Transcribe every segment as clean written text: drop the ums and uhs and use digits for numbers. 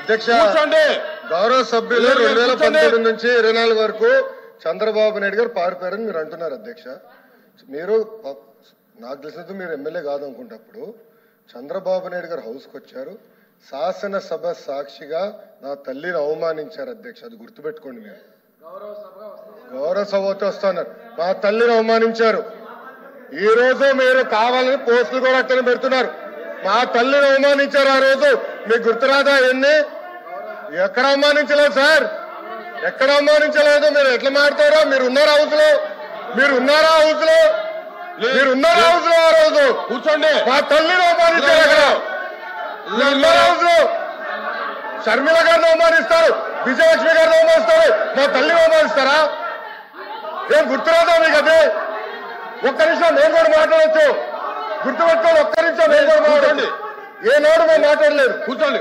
అధ్యక్ష గౌరవ సభ్యులు 2019 నుంచి 24 వరకు చంద్రబాబు నాయుడు గారు పారిపోయారని మీరు అంటున్నారు అధ్యక్ష. మీరు నాకు తెలిసినంత మీరు ఎమ్మెల్యే కాదనుకుంటప్పుడు చంద్రబాబు నాయుడు గారు హౌస్కి వచ్చారు, శాసనసభ సాక్షిగా నా తల్లిని అవమానించారు అధ్యక్ష. అది గుర్తుపెట్టుకోండి. మీరు గౌరవ సభతో వస్తున్నారు, మా తల్లిని అవమానించారు. ఈ రోజు మీరు కావాలని పోస్టులు కూడా అక్కడ పెడుతున్నారు. మా తల్లిని అవమానించారు ఆ రోజు, మీకు గుర్తురాదా? ఎన్ని ఎక్కడ అవమానించలేదు సార్, ఎక్కడ అవమానించలేదు. మీరు ఎట్లా మాడతారో? మీరు ఉన్నారా హౌస్ లో? మీరు ఉన్నారా హౌస్ లో? మీరు ఉన్నారా హౌస్ లో? ఆ రోజు కూర్చోండి. మా తల్లిని అవమానించారు అక్కడ. మీరు ఉన్నారా హౌస్ లో? షర్మిల గారిని అవమానిస్తారు, విజయలక్ష్మి గారిని అవమానిస్తారు, మా తల్లిని అవమానిస్తారా? ఏం గుర్తురాదా మీకు? అదే ఒక్క నిమిషం నేను కూడా మాట్లాడచ్చు, గుర్తుపెట్టుకోండి. ఒక్క నిమిషం నేను కూడా మాట్లాడండి. ఏనాడు మేము మాట్లాడలేదు. కూర్చోండి.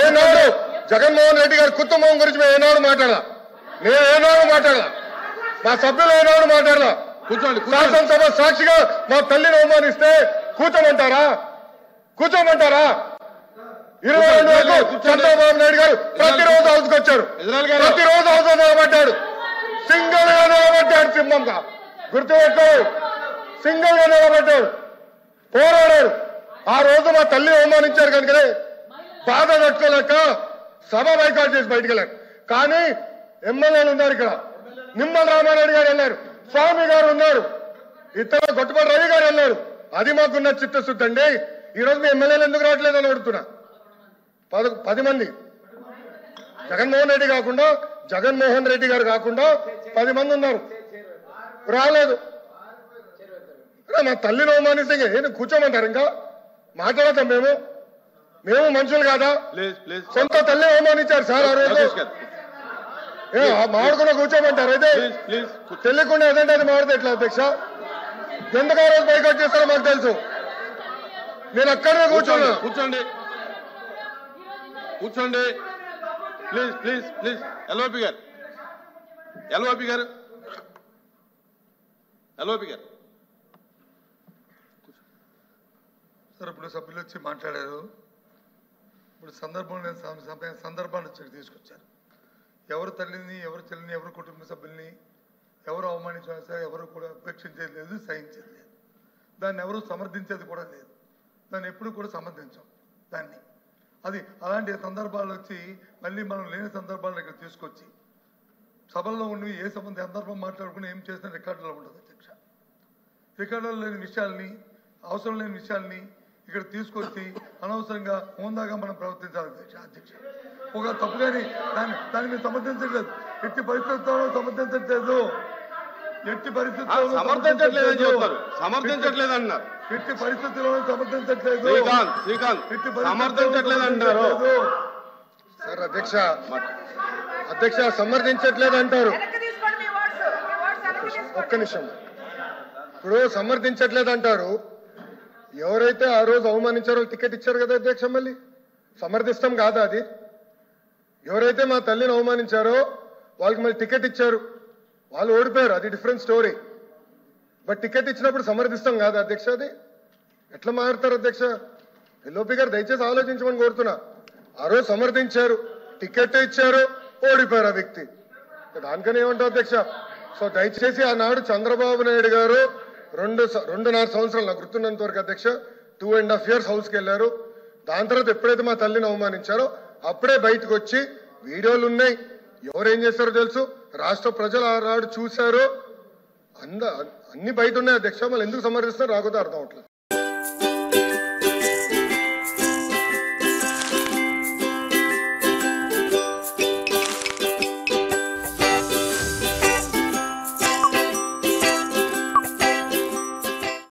ఏనాడు జగన్మోహన్ రెడ్డి గారి కుటుంబం గురించి మేము ఏనాడు మాట్లాడాల? నేను ఏనాడు మాట్లాడాల? మా సభ్యులు ఏనాడు మాట్లాడాల? కూర్చోండి. శాసనసభ సాక్షిగా మా తల్లిని అవమానిస్తే కూర్చోమంటారా? కూర్చోమంటారా? 22 వరకు చంద్రబాబు నాయుడు గారు ప్రతిరోజు హౌస్కి వచ్చారు, ప్రతిరోజు హౌస్ నిలబడ్డాడు, సింగిల్ గా నిలబడ్డాడు. సింహంగా గుర్తుపెట్టు, సింగిల్ గా నిలబడ్డాడు, పోరాడాడు. ఆ రోజు మా తల్లి అవమానించారు కనుకనే బాధ తట్టుకోలేక సభ బైకాట్ చేసి బయటికి వెళ్ళారు. కానీ ఎమ్మెల్యేలు ఉన్నారు ఇక్కడ. నిమ్మల రామారెడ్డి గారు వెళ్ళారు, స్వామి గారు ఉన్నారు, ఇతర గొట్టపాటి రవి గారు వెళ్ళారు. అది మాకున్న చిత్తశుద్ధి అండి. ఈ రోజు మీ ఎమ్మెల్యేలు ఎందుకు రావట్లేదు అని అడుగుతున్నా. 10 మంది జగన్మోహన్ రెడ్డి గారు కాకుండా 10 మంది ఉన్నారు, రాలేదు. మా తల్లిని అవమానిస్తే ఏంటి కూర్చోమంటారు? ఇంకా మాట్లాడతాం. మేము మనుషులు కాదా? సొంత తల్లి అవమానించారు సార్ ఆ రోజు. మాడుకున్నా కూర్చోమంటారు? అయితే తెలియకుండా ఏదంటే అది మాడితే ఎట్లా అధ్యక్ష? ఎందుకు ఆ రోజు బైకాట్ చేస్తారో మాకు తెలుసు. నేను అక్కడే కూర్చోండి. కూర్చోండి ప్లీజ్ ప్లీజ్ ప్లీజ్. ఎల్ఓపి గారు సార్, ఇప్పుడు సభ్యులు వచ్చి మాట్లాడారు. ఇప్పుడు సందర్భాన్ని వచ్చి తీసుకొచ్చారు. ఎవరు తల్లిని, ఎవరు చెల్లిని, ఎవరు కుటుంబ సభ్యుల్ని ఎవరు అవమానించినా సరే ఎవరు కూడా ఉపేక్షించేది లేదు, సహించేది లేదు. దాన్ని ఎవరు సమర్థించేది కూడా లేదు. దాన్ని ఎప్పుడు కూడా సమర్థించాం దాన్ని. అది అలాంటి సందర్భాలు వచ్చి మళ్ళీ మనం లేని సందర్భాలను ఇక్కడ తీసుకొచ్చి సభల్లో ఉండి ఏ సందర్భం మాట్లాడుకుని ఏం చేసిన రికార్డులో ఉండదు అధ్యక్ష. రికార్డులో లేని విషయాల్ని, అవసరం లేని విషయాల్ని ఇక్కడ తీసుకొచ్చి అనవసరంగా హోందాగా మనం ప్రవర్తించాలి అధ్యక్ష. ఒక తప్పు కానీ దాన్ని మేము సమర్థించట్లేదు, ఎట్టి పరిస్థితుల్లో సమర్థించట్లేదు, ఎట్టి పరిస్థితుల్లో సమర్థించట్లేదు అన్నారు, ఎట్టి పరిస్థితుల్లో సమర్థించట్లేదు, సమర్థించట్లేదు అంటారు సార్. అధ్యక్ష సమర్థించట్లేదు అంటారు. ఒక్క నిమిషం. ఇప్పుడు సమర్థించట్లేదు అంటారు. ఎవరైతే ఆ రోజు అవమానించారో టికెట్ ఇచ్చారు కదా అధ్యక్ష. మళ్ళీ సమర్థిస్తాం కాదా అది? ఎవరైతే మా తల్లిని అవమానించారో వాళ్ళకి మళ్ళీ టికెట్ ఇచ్చారు, వాళ్ళు ఓడిపోయారు, అది డిఫరెంట్ స్టోరీ. బట్ టికెట్ ఇచ్చినప్పుడు సమర్థిస్తాం కాదా అధ్యక్ష? అది ఎట్లా మారుతారు అధ్యక్ష? ఎల్ఓపి గారు దయచేసి ఆలోచించమని కోరుతున్నా. ఆ రోజు సమర్థించారు, టికెట్ ఇచ్చారు, ఓడిపోయారు ఆ వ్యక్తి. దానికని ఏమంటారు అధ్యక్ష? సో దయచేసి ఆనాడు చంద్రబాబు నాయుడు గారు 2.5 సంవత్సరాలు నాకు గుర్తున్నంత వరకు అధ్యక్ష 2.5 years హౌస్కి వెళ్ళారు. దాని తర్వాత ఎప్పుడైతే మా తల్లిని అవమానించారో అప్పుడే బయటకు వచ్చి వీడియోలు ఉన్నాయి, ఎవరేం చేస్తారో తెలుసు, రాష్ట్ర ప్రజలు ఆనాడు చూశారు, అన్ని బయట ఉన్నాయి అధ్యక్ష. మళ్ళీ ఎందుకు సమర్థిస్తారో రాకపోతే అర్థం అవట్లేదు.